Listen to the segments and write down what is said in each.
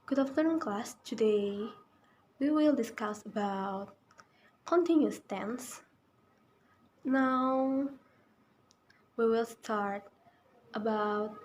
Good afternoon, class. Today we will discuss about continuous tense. Now we will start about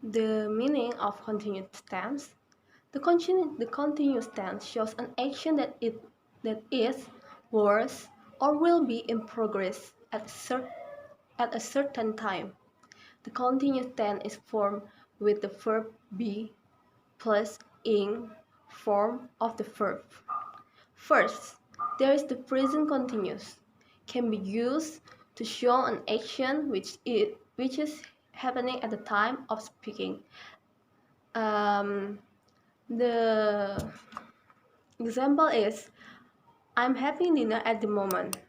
the meaning of continuous tense. The continuous tense shows an action that is, was, or will be in progress at a certain time. The continuous tense is formed with the verb be plus ing form of the verb. First, there is the present continuous, can be used to show an action which is happening at the time of speaking. The example is, I'm having dinner at the moment.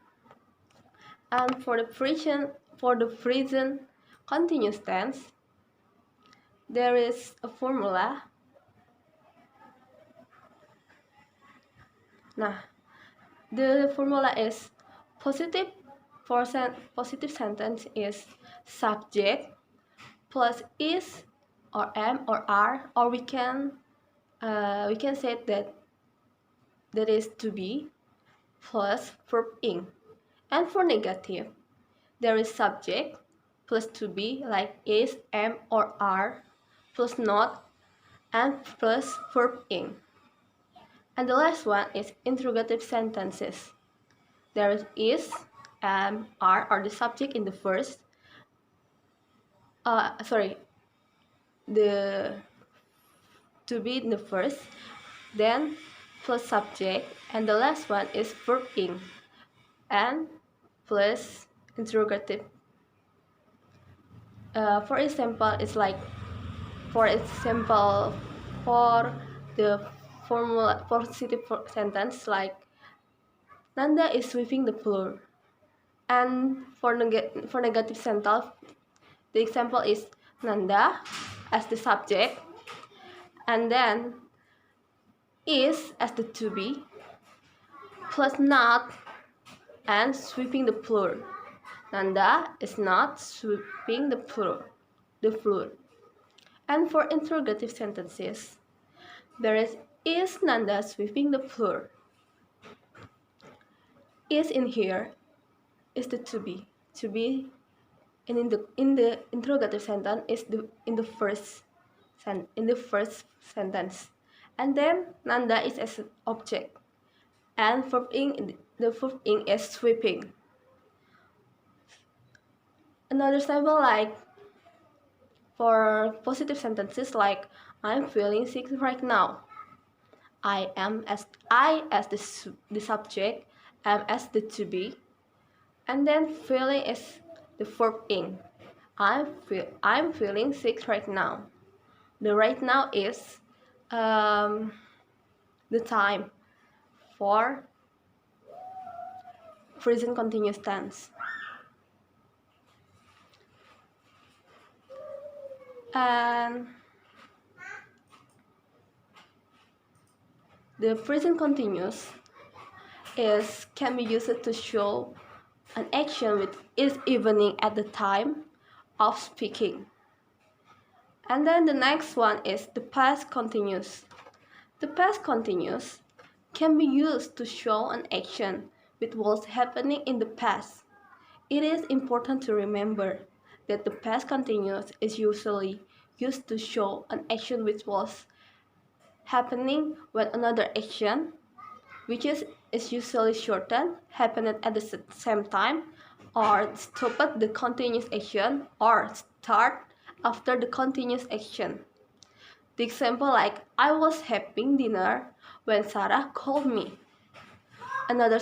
And for the present continuous tense, there is a formula. The formula is positive sentence is subject plus is or am or are, or we can say that is to be plus verb ing. And for negative, there is subject plus to be like is, am or are plus not and plus verb ing. And the last one is interrogative sentences. There is, am, are the subject in the first. The to be in the first, then plus subject, and the last one is verb ing, and plus interrogative. For example, it's like, for the formula positive sentence like Nanda is sweeping the floor. And for negative sentence, the example is Nanda as the subject, and then is as the to be, plus not and sweeping the floor. Nanda is not sweeping the floor. And for interrogative sentences, there is Nanda sweeping the floor? Is in here is the to be. To be, and in the interrogative sentence is in the first sentence. And then Nanda is as an object, and the verb ing is sweeping. Another example, like for positive sentences, like I'm feeling sick right now. I as the subject, am as the to be, and then feeling is the verb ing. I'm feeling sick right now. The right now is the time for present continuous tense. And the present continuous can be used to show an action which is evening at the time of speaking. And then the next one is the past continuous. The past continuous can be used to show an action which was happening in the past. It is important to remember that the past continuous is usually used to show an action which was happening when another action, which is usually shortened, happened at the same time, or stopped the continuous action, or start after the continuous action. The example, like, I was having dinner when Sarah called me. Another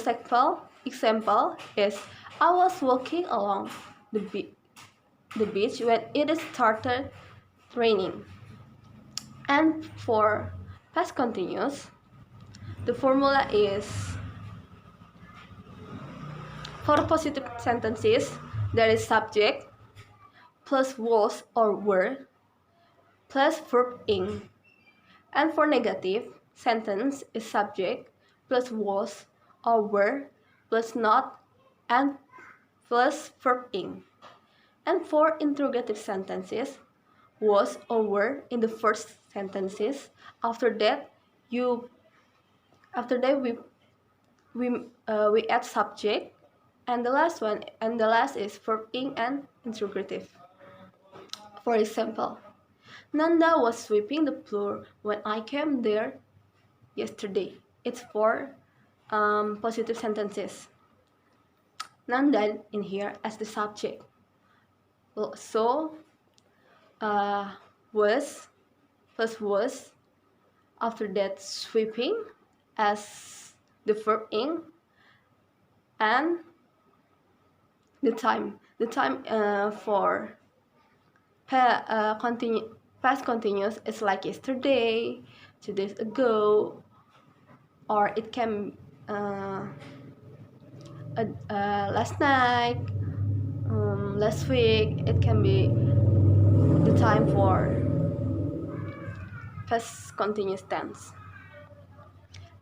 example is, I was walking along the beach when it started raining. And for past continuous, the formula is, for positive sentences, there is subject plus was or were plus verb ing. And for negative sentence is subject plus was or were plus not and plus verb ing. And for interrogative sentences, was or were in the first sentences. After that we add subject, and the last is verb ing and interrogative. For example, Nanda was sweeping the floor when I came there yesterday. It's for positive sentences. Nanda in here as the subject. So was plus was, after that sweeping as the verb ing, and the time for past continuous is like yesterday, 2 days ago, or it can last night, last week. It can be the time for past continuous tense.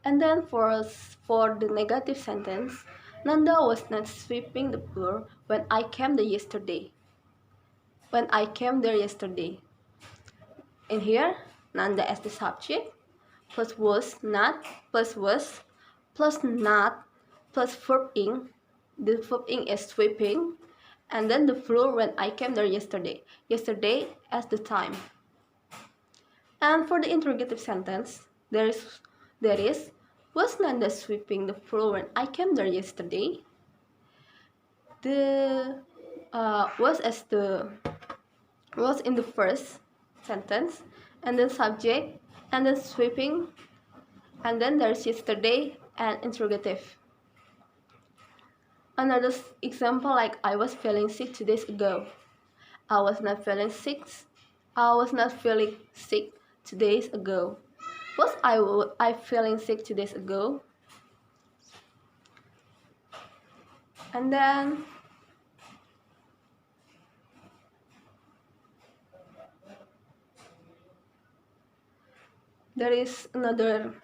And then for the negative sentence, Nanda was not sweeping the floor when I came there yesterday. When I came there yesterday. In here, Nanda as the subject, plus was not, plus not, plus verb ing. The verb ing is sweeping, and then the floor when I came there yesterday. Yesterday as the time. And for the interrogative sentence, there is was Nanda sweeping the floor when I came there yesterday? The was in the first sentence, and then subject, and then sweeping, and then there's yesterday and interrogative. Another example, like I was feeling sick 2 days ago. I was not feeling sick 2 days ago. Was I feeling sick 2 days ago? And then there is another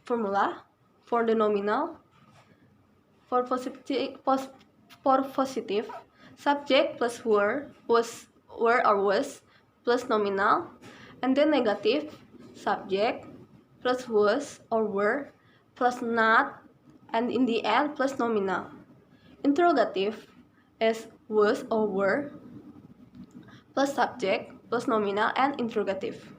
formula for the nominal. For positive, subject plus were or was plus nominal, and then negative, subject plus was or were plus not, and in the end plus nominal. Interrogative is was or were plus subject plus nominal and interrogative.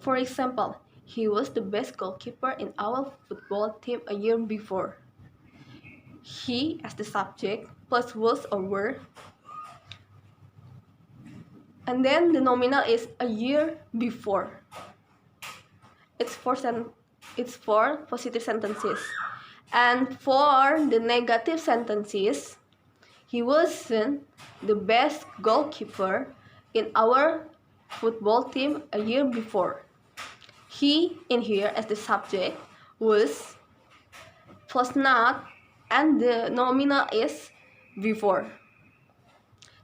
For example, he was the best goalkeeper in our football team a year before. He as the subject plus was or were, and then the nominal is a year before. It's for positive sentences. And for the negative sentences, he wasn't the best goalkeeper in our football team a year before. He in here as the subject was plus not, and the nominal is before.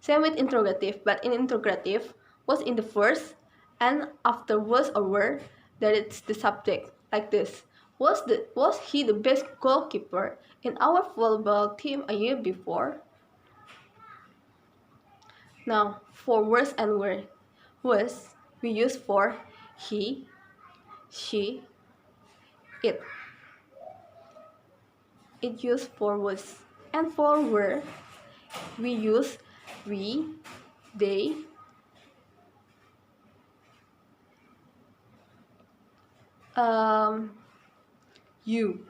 Same with interrogative, but in interrogative was in the first, and after was or were, that it's the subject, like this. Was he the best goalkeeper in our football team a year before? Now for was and were. Was we use for he, she, it. It used for was. And for were, we use we, they, you.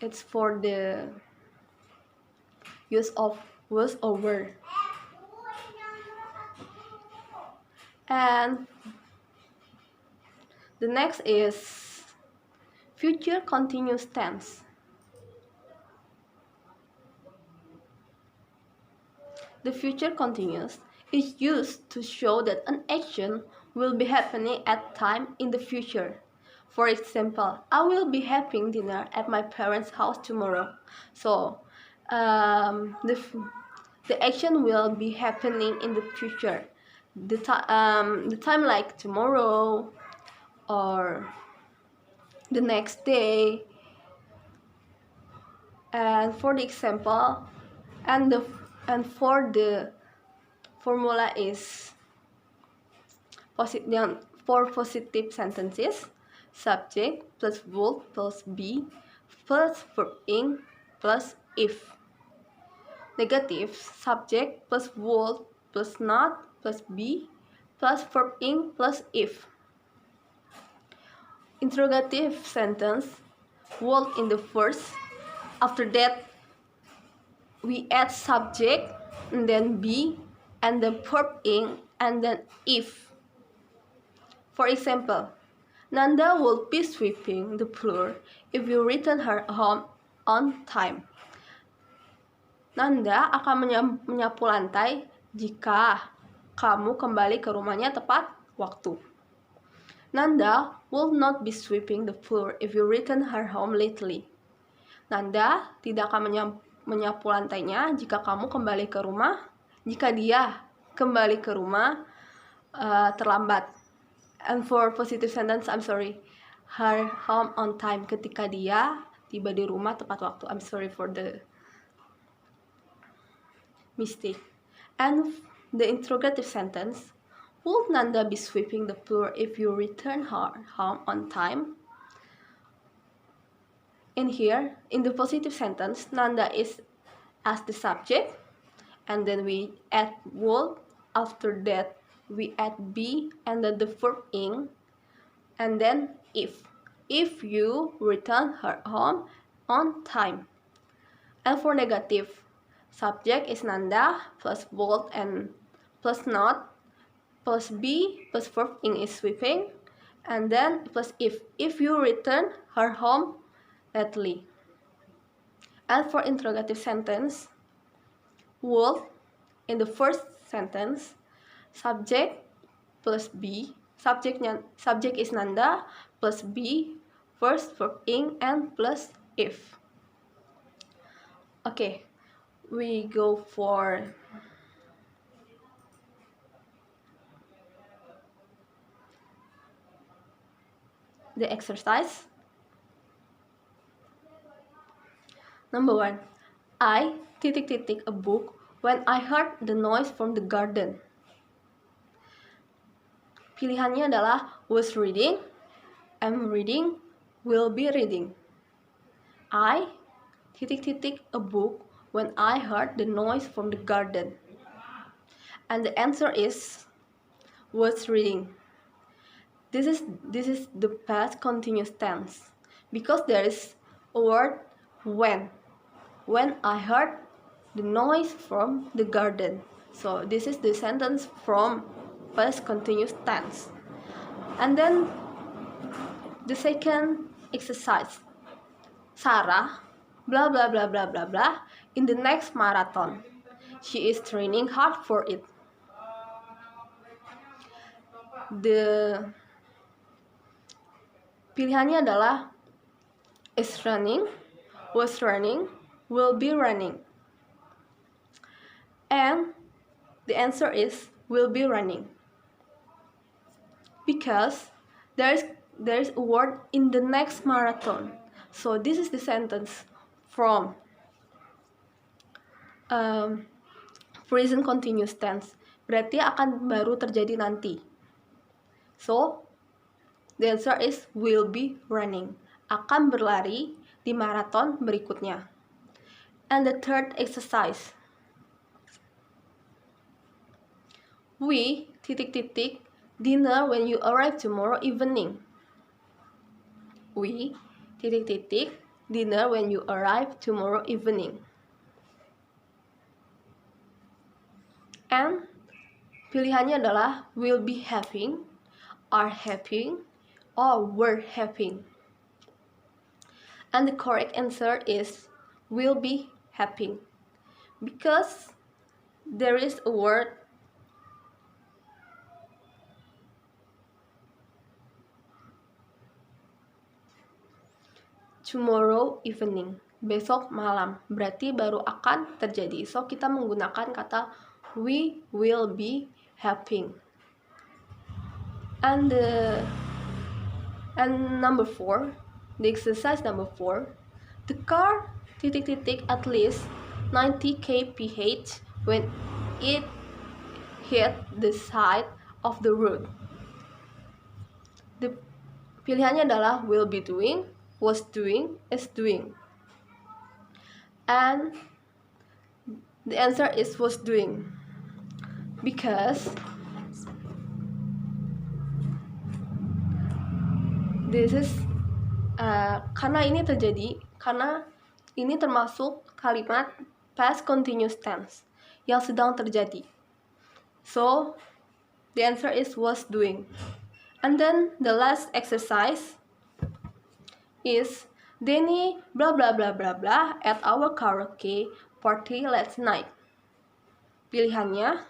It's for the use of was or were. And the next is future continuous tense. The future continuous is used to show that an action will be happening at time in the future. For example, I will be having dinner at my parents' house tomorrow. So the action will be happening in the future. The time like tomorrow or the next day. And for the example, and for the formula is For positive sentences, subject plus would plus be plus verb ing plus if. Negative, subject plus would plus not plus be plus verb ing plus if. Interrogative sentence, would in the first. After that, we add subject and then be and then verb ing and then if. For example, Nanda will be sweeping the floor if you return her home on time. Nanda akan menyapu lantai jika kamu kembali ke rumahnya tepat waktu. Nanda will not be sweeping the floor if you return her home lately. Nanda tidak akan menyapu lantainya jika dia kembali ke rumah terlambat. And for positive sentence, I'm sorry, her home on time, ketika dia tiba di rumah tepat waktu. I'm sorry for the mistake. And the interrogative sentence, would Nanda be sweeping the floor if you return her home on time? In here, in the positive sentence, Nanda is as the subject, and then we add would. After that, we add be and then the verb ing, and then if you return her home on time. And for negative, subject is Nanda plus would and plus not plus be plus verb ing is sweeping, and then plus if you return her home lately. And for interrogative sentence, would in the first sentence, subject plus be, subject is Nanda plus be, first verb ing and plus if. Okay, we go for the exercise. Number 1. I ... a book when I heard the noise from the garden. Pilihannya adalah was reading, am reading, will be reading. I ... a book when I heard the noise from the garden. And the answer is was reading. This is the past continuous tense because there is a word when. When I heard the noise from the garden. So this is the sentence from past continuous tense. And then the second exercise, Sarah blah blah blah blah blah blah in the next marathon. She is training hard for it. The pilihannya adalah is running, was running, will be running. And the answer is will be running. Because there is a word in the next marathon. So this is the sentence from present continuous tense. Berarti akan baru terjadi nanti. So the answer is will be running. Akan berlari di maraton berikutnya. And the third exercise. We ... dinner when you arrive tomorrow evening. We ... dinner when you arrive tomorrow evening. And pilihannya adalah will be having, are having, or were having. And the correct answer is will be having. Because there is a word tomorrow evening, besok malam, berarti baru akan terjadi. So kita menggunakan kata we will be having. And number 4, the exercise number 4, the car ... at least 90 kph when it hit the side of the road. The pilihannya adalah will be doing, was doing, is doing. And the answer is was doing. Because this is karena ini termasuk kalimat past continuous tense yang sedang terjadi. So the answer is was doing. And then the last exercise is Denny blah blah blah blah blah at our karaoke party last night. Pilihannya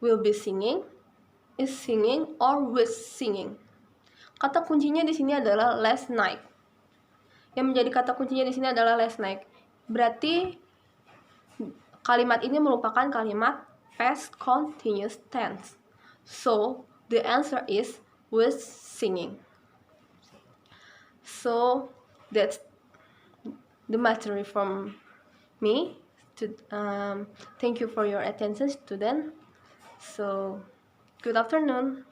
will be singing, is singing, or was singing. Kata kuncinya di sini adalah last night. Yang menjadi kata kuncinya di sini adalah last night. Berarti kalimat ini merupakan kalimat past continuous tense. So the answer is was singing. So that's the material from me. Thank you for your attention, student. So good afternoon.